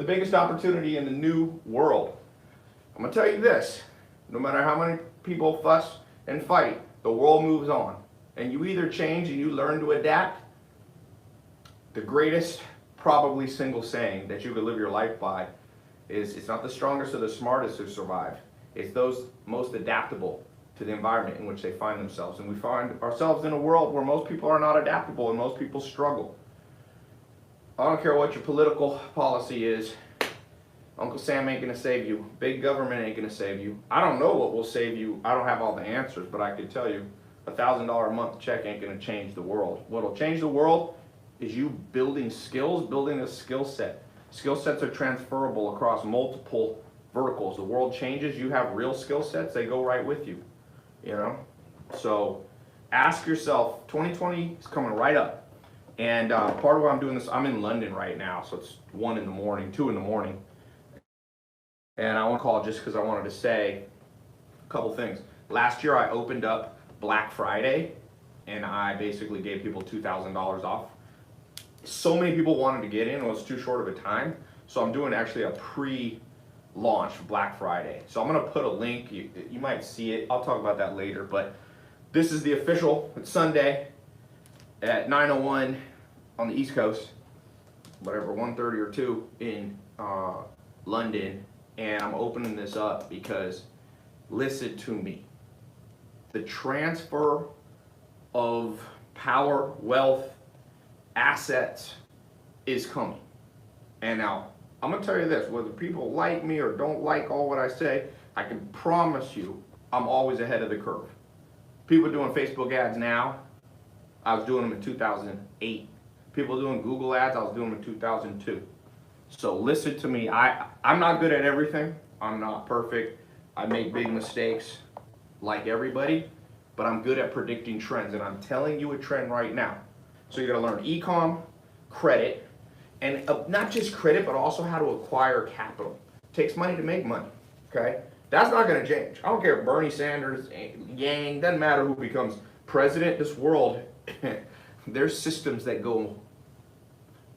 the biggest opportunity in the new world. I'm gonna tell you this, no matter how many people fuss and fight, the world moves on. And you either change and you learn to adapt. The greatest, probably single saying that you could live your life by is, it's not the strongest or the smartest who survive. It's those most adaptable to the environment in which they find themselves. And we find ourselves in a world where most people are not adaptable and most people struggle. I don't care what your political policy is. Uncle Sam ain't gonna save you. Big government ain't gonna save you. I don't know what will save you. I don't have all the answers, but I can tell you $1,000 a month check ain't gonna change the world. What'll change the world is you building skills, building a skill set. Skill sets are transferable across multiple verticals. The world changes, you have real skill sets, they go right with you, you know? So ask yourself, 2020 is coming right up. And part of why I'm doing this, I'm in London right now, so it's 1 in the morning, 2 in the morning. And I want to call just because I wanted to say a couple things. Last year I opened up Black Friday and I basically gave people $2,000 off. So many people wanted to get in, it was too short of a time. So I'm doing actually a pre-launch Black Friday. So I'm gonna put a link, you might see it, I'll talk about that later, but this is the official, it's Sunday at 9:01 on the East Coast, whatever, 1:30 or 2 in London. And I'm opening this up because, listen to me, the transfer of power, wealth, assets is coming. And now, I'm gonna tell you this, whether people like me or don't like all what I say, I can promise you, I'm always ahead of the curve. People doing Facebook ads now, I was doing them in 2008. People doing Google ads, I was doing them in 2002. So listen to me, I'm not good at everything. I'm not perfect. I make big mistakes like everybody, but I'm good at predicting trends, and I'm telling you a trend right now. So you gotta learn e-com, credit, and not just credit, but also how to acquire capital. It takes money to make money, okay? That's not gonna change. I don't care if Bernie Sanders, Yang, doesn't matter who becomes president. This world, there's systems that go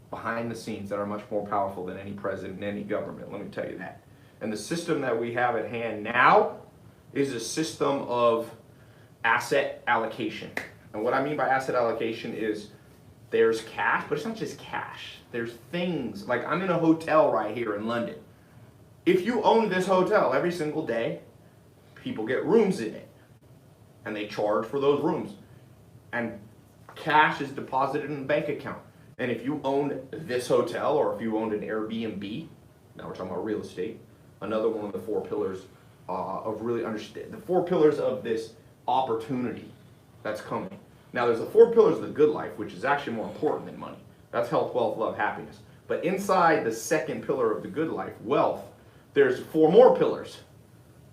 behind the scenes that are much more powerful than any president and any government, let me tell you that. And the system that we have at hand now is a system of asset allocation. And what I mean by asset allocation is there's cash, but it's not just cash. There's things, like I'm in a hotel right here in London. If you own this hotel every single day, people get rooms in it and they charge for those rooms. And cash is deposited in a bank account. And if you owned this hotel, or if you owned an Airbnb, now we're talking about real estate, another one of the 4 pillars of really understand, the 4 pillars of this opportunity that's coming. Now there's the 4 pillars of the good life, which is actually more important than money. That's health, wealth, love, happiness. But inside the second pillar of the good life, wealth, there's 4 more pillars.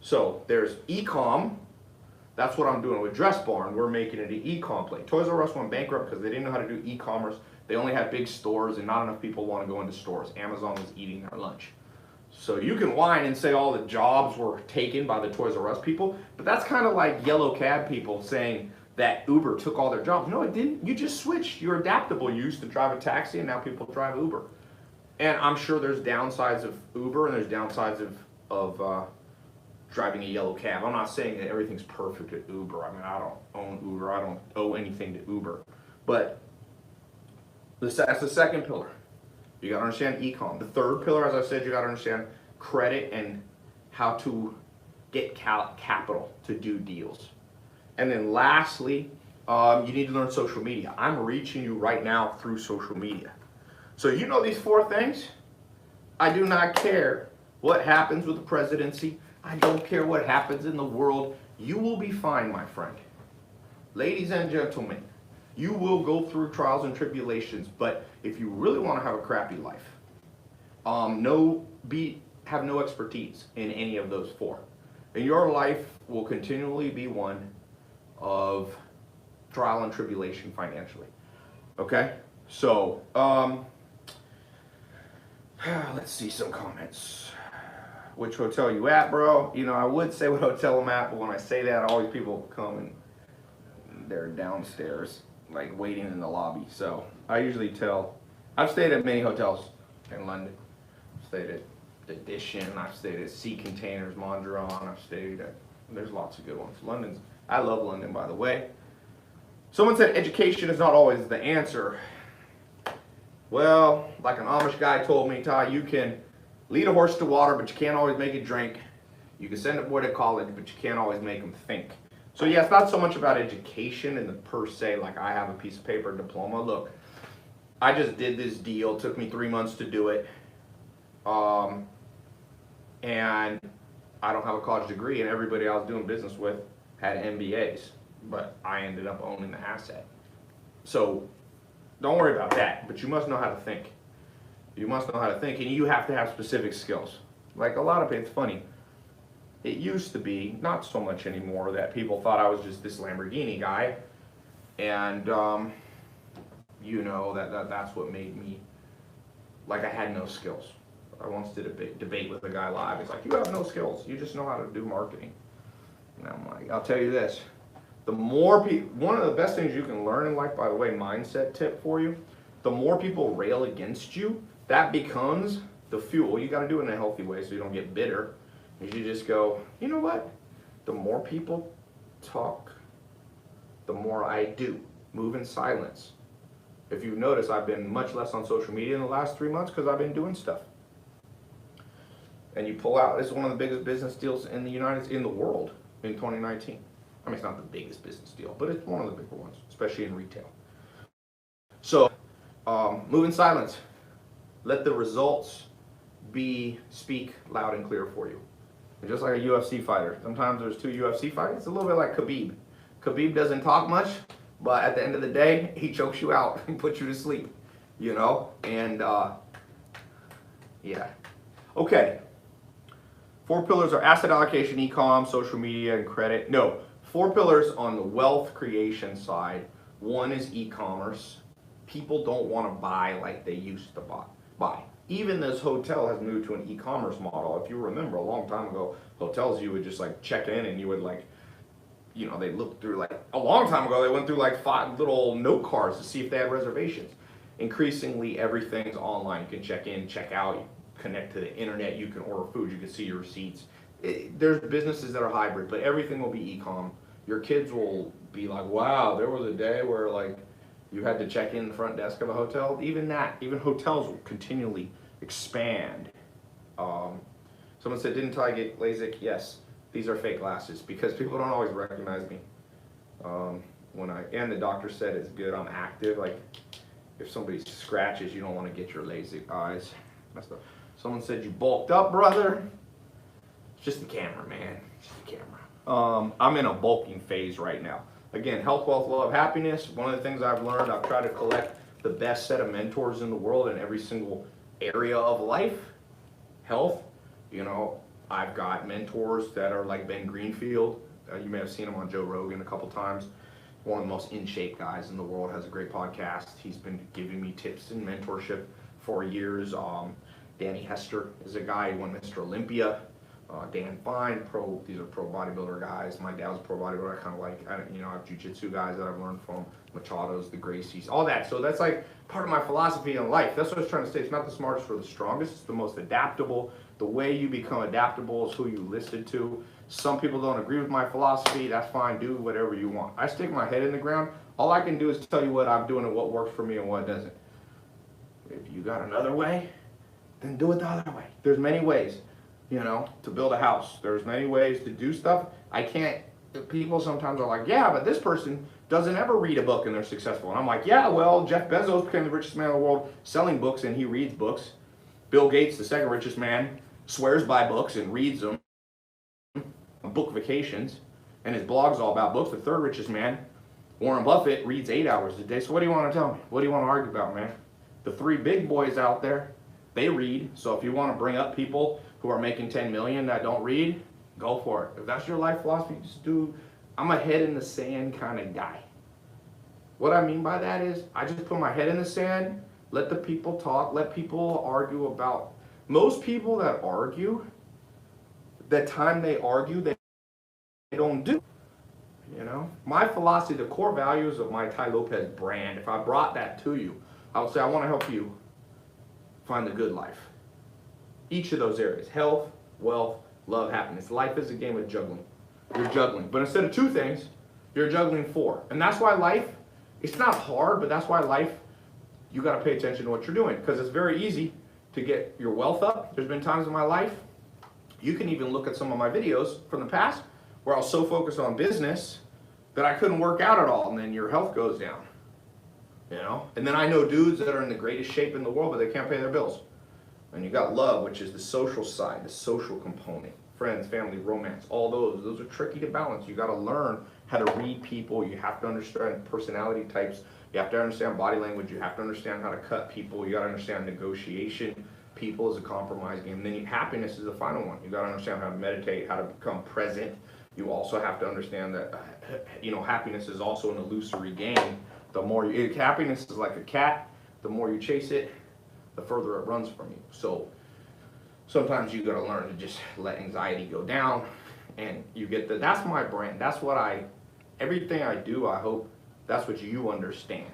So there's e-com. That's what I'm doing with Dress Barn. We're making it an e-com play. Toys R Us went bankrupt because they didn't know how to do e-commerce. They only had big stores and not enough people want to go into stores. Amazon was eating their lunch. So you can whine and say all the jobs were taken by the Toys R Us people, but that's kind of like yellow cab people saying that Uber took all their jobs. No, it didn't. You just switched. You're adaptable. You used to drive a taxi and now people drive Uber. And I'm sure there's downsides of Uber and there's downsides of driving a yellow cab. I'm not saying that everything's perfect at Uber. I mean, I don't own Uber. I don't owe anything to Uber. But that's the second pillar. You gotta understand e-com. The third pillar, as I said, you gotta understand credit and how to get capital to do deals. And then lastly, you need to learn social media. I'm reaching you right now through social media. So you know these 4 things? I do not care what happens with the presidency. I don't care what happens in the world. You will be fine, my friend. Ladies and gentlemen, you will go through trials and tribulations, but if you really want to have a crappy life, have no expertise in any of those 4. And your life will continually be one of trial and tribulation financially. Okay? So, let's see some comments. Which hotel you at, bro? You know, I would say what hotel I'm at, but when I say that, always people come and they're downstairs, like waiting in the lobby. So I usually I've stayed at many hotels in London. stayed at Edition, I've stayed at Sea Containers, Mondrian, I've stayed at, there's lots of good ones. I love London, by the way. Someone said education is not always the answer. Well, like an Amish guy told me, Ty, you can lead a horse to water, but you can't always make it drink. You can send a boy to college, but you can't always make him think. So yeah, it's not so much about education and the per se, like I have a piece of paper diploma. Look, I just did this deal, it took me 3 months to do it. And I don't have a college degree, and everybody I was doing business with had MBAs, but I ended up owning the asset. So don't worry about that, but you must know how to think. You must know how to think, and you have to have specific skills. Like a lot of it's funny. It used to be, not so much anymore, that people thought I was just this Lamborghini guy, and you know, that's what made me, like I had no skills. I once did a debate with a guy live. He's like, you have no skills, you just know how to do marketing. And I'm like, I'll tell you this, the more people, one of the best things you can learn in life, by the way, mindset tip for you, the more people rail against you, that becomes the fuel. You got to do it in a healthy way so you don't get bitter. You just go, you know what? The more people talk, the more I do. Move in silence. If you've noticed, I've been much less on social media in the last 3 months because I've been doing stuff. And you pull out, it's one of the biggest business deals in the world in 2019. I mean, it's not the biggest business deal, but it's one of the bigger ones, especially in retail. So, move in silence. Let the results speak loud and clear for you. And just like a UFC fighter, sometimes there's 2 UFC fighters. It's a little bit like Khabib. Khabib doesn't talk much, but at the end of the day, he chokes you out and puts you to sleep, you know? And, yeah. Okay. 4 pillars are asset allocation, e-com, social media, and credit. No, 4 pillars on the wealth creation side. 1 is e-commerce. People don't want to buy like they used to buy. Even this hotel has moved to an e-commerce model. If you remember, a long time ago, hotels, you would just like check in and you would like, you know, they looked through like, a long time ago, they went through like 5 little note cards to see if they had reservations. Increasingly, everything's online. You can check in, check out, you connect to the internet, you can order food, you can see your receipts. There's businesses that are hybrid, but everything will be e-com. Your kids will be like, wow, there was a day where like you had to check in the front desk of a hotel. Even hotels will continually expand. Someone said, didn't Ty get LASIK? Yes, these are fake glasses because people don't always recognize me. And the doctor said it's good, I'm active. Like if somebody scratches, you don't want to get your LASIK eyes. Someone said you bulked up, brother. It's just the camera, man. It's just the camera. I'm in a bulking phase right now. Again, health, wealth, love, happiness. One of the things I've learned, I've tried to collect the best set of mentors in the world in every single area of life. Health, you know, I've got mentors that are like Ben Greenfield. You may have seen him on Joe Rogan a couple times. One of the most in shape guys in the world, has a great podcast. He's been giving me tips and mentorship for years. Danny Hester is a guy who won Mr. Olympia. Dan Fine, these are pro bodybuilder guys. My dad was a pro bodybuilder. I kind of like, I have jiu-jitsu guys that I've learned from, Machados, the Gracies, all that. So that's like part of my philosophy in life. That's what I was trying to say. It's not the smartest or the strongest. It's the most adaptable. The way you become adaptable is who you listen to. Some people don't agree with my philosophy. That's fine. Do whatever you want. I stick my head in the ground. All I can do is tell you what I'm doing and what works for me and what doesn't. If you got another way, then do it the other way. There's many ways. You know, to build a house. There's many ways to do stuff. People sometimes are like, yeah, but this person doesn't ever read a book and they're successful. And I'm like, yeah, well, Jeff Bezos became the richest man in the world selling books and he reads books. Bill Gates, the second richest man, swears by books and reads them. Book vacations. And his blog's all about books. The third richest man, Warren Buffett, reads 8 hours a day. So what do you want to tell me? What do you want to argue about, man? The 3 big boys out there, they read. So if you want to bring up people who are making 10 million that don't read, go for it. If that's your life philosophy, just do. I'm a head in the sand kind of guy. What I mean by that is I just put my head in the sand, let the people talk, let people argue about. Most people that argue, the time they argue, they don't do. You know, my philosophy, the core values of my Ty Lopez brand, if I brought that to you, I would say I want to help you find the good life. each of those areas: health, wealth, love, happiness. Life is a game of juggling. You're juggling. But instead of 2 things, you're juggling 4. And that's why life, it's not hard, but that's why life, you got to pay attention to what you're doing, because it's very easy to get your wealth up. There's been times in my life, you can even look at some of my videos from the past where I was so focused on business that I couldn't work out at all, and then your health goes down. You know? And then I know dudes that are in the greatest shape in the world, but they can't pay their bills. And you got love, which is the social side, the social component. Friends, family, romance, all those are tricky to balance. You got to learn how to read people. You have to understand personality types. You have to understand body language. You have to understand how to cut people. You got to understand negotiation. People is a compromise game. And then happiness is the final one. You got to understand how to meditate, how to become present. You also have to understand that, happiness is also an illusory game. The more happiness is like a cat. The more you chase it, the further it runs from you. So sometimes you got to learn to just let anxiety go down, and you get that's my brand. That's what everything I do, I hope that's what you understand.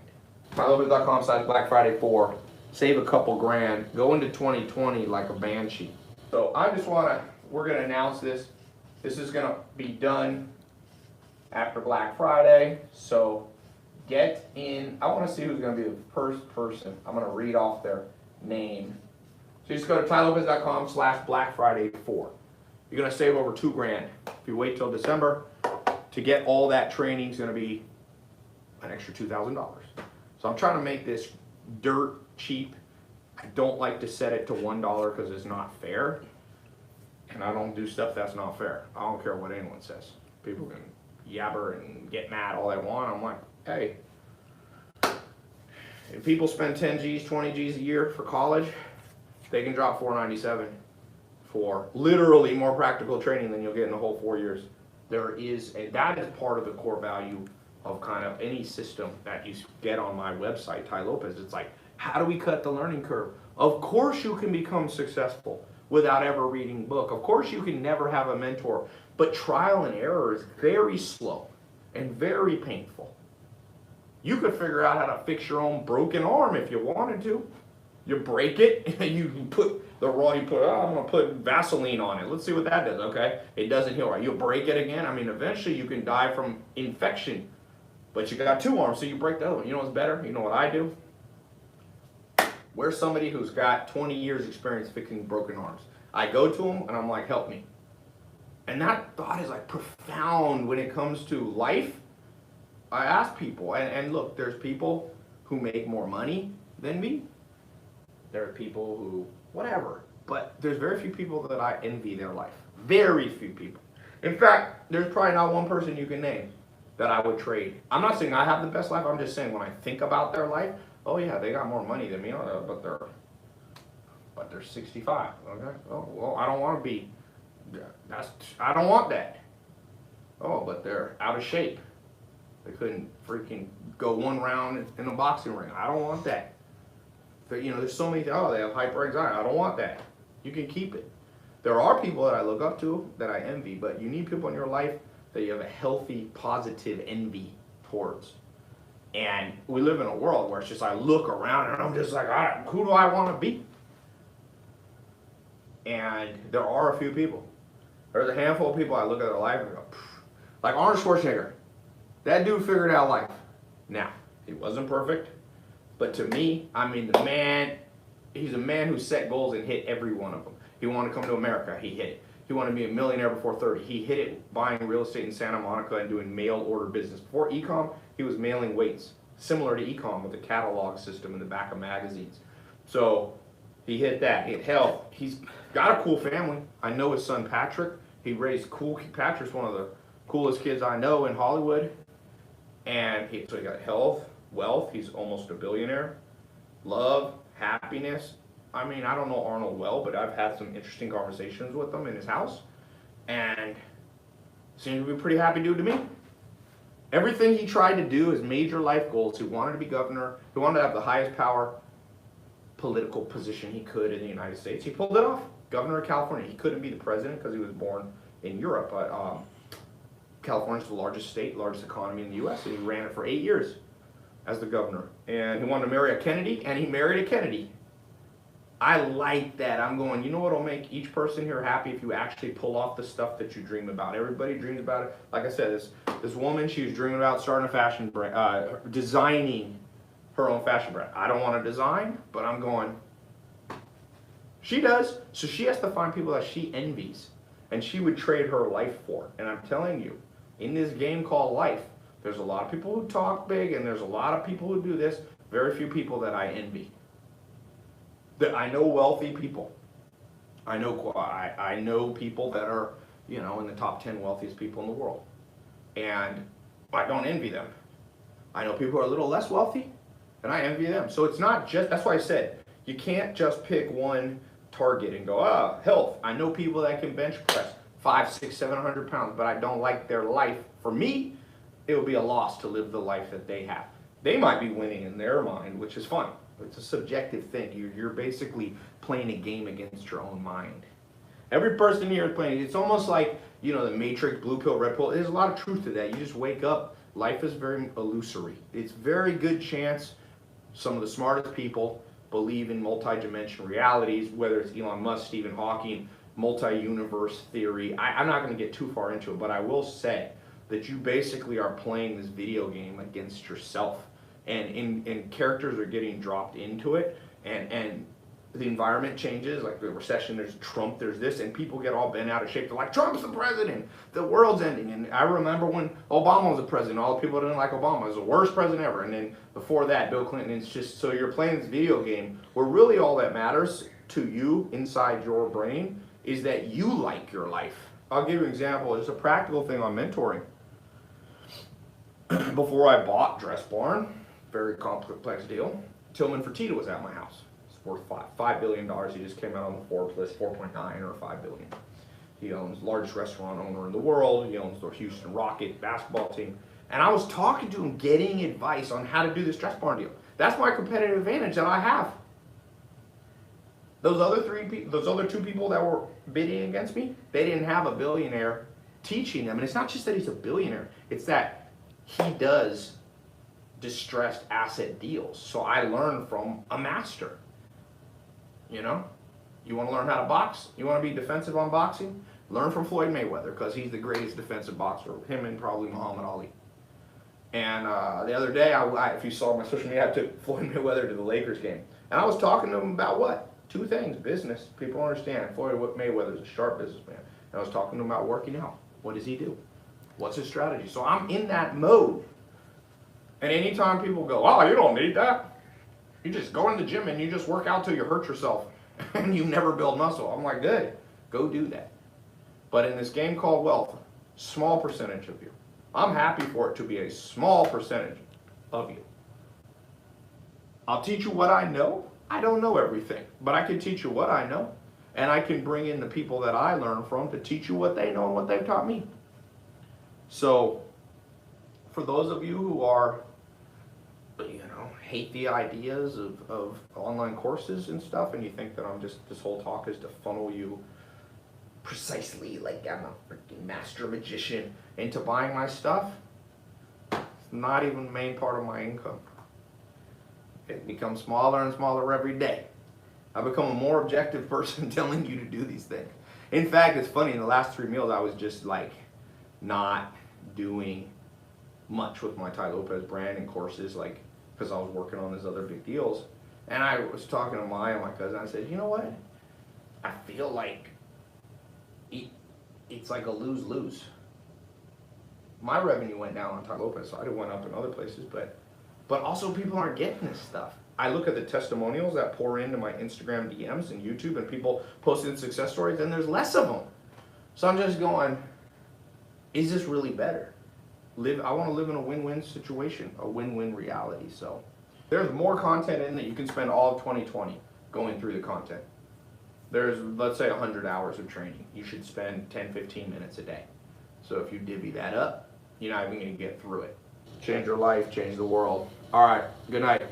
MyLopez.com/Black Friday 4. Save a couple grand. Go into 2020 like a banshee. So I just we're going to announce this. This is going to be done after Black Friday. So get in. I want to see who's going to be the first person. I'm going to read off their name. So you just go to TyLopez.com/Black Friday 4. You're going to save over 2 grand. If you wait till December to get all that training, is going to be an extra $2,000. So I'm trying to make this dirt cheap. I don't like to set it to $1 because it's not fair. And I don't do stuff that's not fair. I don't care what anyone says. People can yabber and get mad all they want. I'm like, hey, if people spend 10 G's, 20 G's a year for college, they can drop $497 for literally more practical training than you'll get in the whole 4 years. That is part of the core value of kind of any system that you get on my website, Ty Lopez. It's like, how do we cut the learning curve? Of course you can become successful without ever reading a book. Of course you can never have a mentor, but trial and error is very slow and very painful. You could figure out how to fix your own broken arm if you wanted to. You break it, and you put I'm gonna put Vaseline on it. Let's see what that does, okay? It doesn't heal right. You break it again. I mean, eventually you can die from infection, but you got 2 arms, so you break the other one. You know what's better? You know what I do? Where's somebody who's got 20 years experience fixing broken arms? I go to them, and I'm like, help me. And that thought is like profound when it comes to life. I ask people, and look, there's people who make more money than me. There are people who, whatever, but there's very few people that I envy their life. Very few people. In fact, there's probably not one person you can name that I would trade. I'm not saying I have the best life, I'm just saying when I think about their life, oh yeah, they got more money than me, but they're 65, okay? Oh, well, I don't want to be, I don't want that. Oh, but they're out of shape. They couldn't freaking go 1 round in a boxing ring. I don't want that. But, there's so many, they have hyper anxiety. I don't want that. You can keep it. There are people that I look up to that I envy, but you need people in your life that you have a healthy, positive envy towards. And we live in a world where it's just I look around and I'm just like, who do I want to be? And there are a few people. There's a handful of people I look at their life and go, like Arnold Schwarzenegger. That dude figured out life. Now, he wasn't perfect. But to me, I mean, he's a man who set goals and hit every one of them. He wanted to come to America, he hit it. He wanted to be a millionaire before 30. He hit it buying real estate in Santa Monica and doing mail order business. Before Ecom, he was mailing weights, similar to Ecom with a catalog system in the back of magazines. So he hit that, he hit health. He's got a cool family. I know his son Patrick. He raised Patrick's one of the coolest kids I know in Hollywood. And so he got health, wealth, he's almost a billionaire, love, happiness. I mean, I don't know Arnold well, but I've had some interesting conversations with him in his house, and seems to be a pretty happy dude to me. Everything he tried to do, his major life goals, he wanted to be governor, he wanted to have the highest power political position he could in the United States. He pulled it off. Governor of California. He couldn't be the president because he was born in Europe, but California's the largest state, largest economy in the U.S., and he ran it for 8 years as the governor. And he wanted to marry a Kennedy, and he married a Kennedy. I like that. I'm going, you know what'll make each person here happy if you actually pull off the stuff that you dream about. Everybody dreams about it. Like I said, this woman, she was dreaming about starting a fashion brand, designing her own fashion brand. I don't want to design, but I'm going, she does. So she has to find people that she envies and she would trade her life for. And I'm telling you, in this game called life, there's a lot of people who talk big and there's a lot of people who do this. Very few people that I envy. I know wealthy people. I know people that are, you know, in the top 10 wealthiest people in the world. And I don't envy them. I know people who are a little less wealthy, and I envy them. So it's not just, that's why I said, you can't just pick one target and go, health. I know people that can bench press 500, 600, 700 pounds, but I don't like their life. For me, it would be a loss to live the life that they have. They might be winning in their mind, which is fun. It's a subjective thing. You're basically playing a game against your own mind. Every person here is playing. It's almost like, you know, the Matrix, blue pill, red pill. There's a lot of truth to that. You just wake up. Life is very illusory. It's very good chance some of the smartest people believe in multi-dimensional realities, whether it's Elon Musk, Stephen Hawking, multi-universe theory. I'm not going to get too far into it, but I will say that you basically are playing this video game against yourself. And characters are getting dropped into it, and the environment changes, like the recession, there's Trump, there's this, and people get all bent out of shape. They're like, Trump's the president, the world's ending. And I remember when Obama was the president, all the people didn't like Obama. It was the worst president ever. And then before that, Bill Clinton. It's just, so you're playing this video game where really all that matters to you inside your brain is that you like your life. I'll give you an example. It's a practical thing on mentoring. Before I bought Dress Barn, very complex deal, Tillman Fertitta was at my house. It's worth $5 billion. He just came out on the Forbes list, 4.9 or $5 billion. He owns the largest restaurant owner in the world. He owns the Houston Rocket basketball team. And I was talking to him, getting advice on how to do this Dress Barn deal. That's my competitive advantage that I have. Those other two people that were bidding against me, they didn't have a billionaire teaching them. And it's not just that he's a billionaire, it's that he does distressed asset deals. So I learned from a master. You know, you want to learn how to box? You want to be defensive on boxing? Learn from Floyd Mayweather, because he's the greatest defensive boxer, him and probably Muhammad Ali. And the other day, if you saw my social media, I took Floyd Mayweather to the Lakers game. And I was talking to him about what? Two things. Business. People understand. Floyd Mayweather's a sharp businessman. And I was talking to him about working out. What does he do? What's his strategy? So I'm in that mode. And anytime people go, oh, you don't need that. You just go in the gym and you just work out till you hurt yourself and you never build muscle. I'm like, good, go do that. But in this game called wealth, small percentage of you. I'm happy for it to be a small percentage of you. I'll teach you what I know. I don't know everything, but I can teach you what I know. And I can bring in the people that I learn from to teach you what they know and what they've taught me. So, for those of you who are, you know, hate the ideas of online courses and stuff, and you think that this whole talk is to funnel you precisely like I'm a freaking master magician into buying my stuff, it's not even the main part of my income. It becomes smaller and smaller every day. I become a more objective person telling you to do these things. In fact, it's funny, in the last 3 meals, I was just like not doing much with my Ty Lopez brand and courses, like, because I was working on these other big deals. And I was talking to Maya, my cousin, I said, you know what? I feel like it's like a lose-lose. My revenue went down on Ty Lopez, so it went up in other places, but also people aren't getting this stuff. I look at the testimonials that pour into my Instagram DMs and YouTube and people posting success stories, and there's less of them. So I'm just going, is this really better? I want to live in a win-win situation, a win-win reality. So there's more content in that you can spend all of 2020 going through the content. There's, let's say, 100 hours of training. You should spend 10, 15 minutes a day. So if you divvy that up, you're not even going to get through it. Change your life, change the world. All right, good night.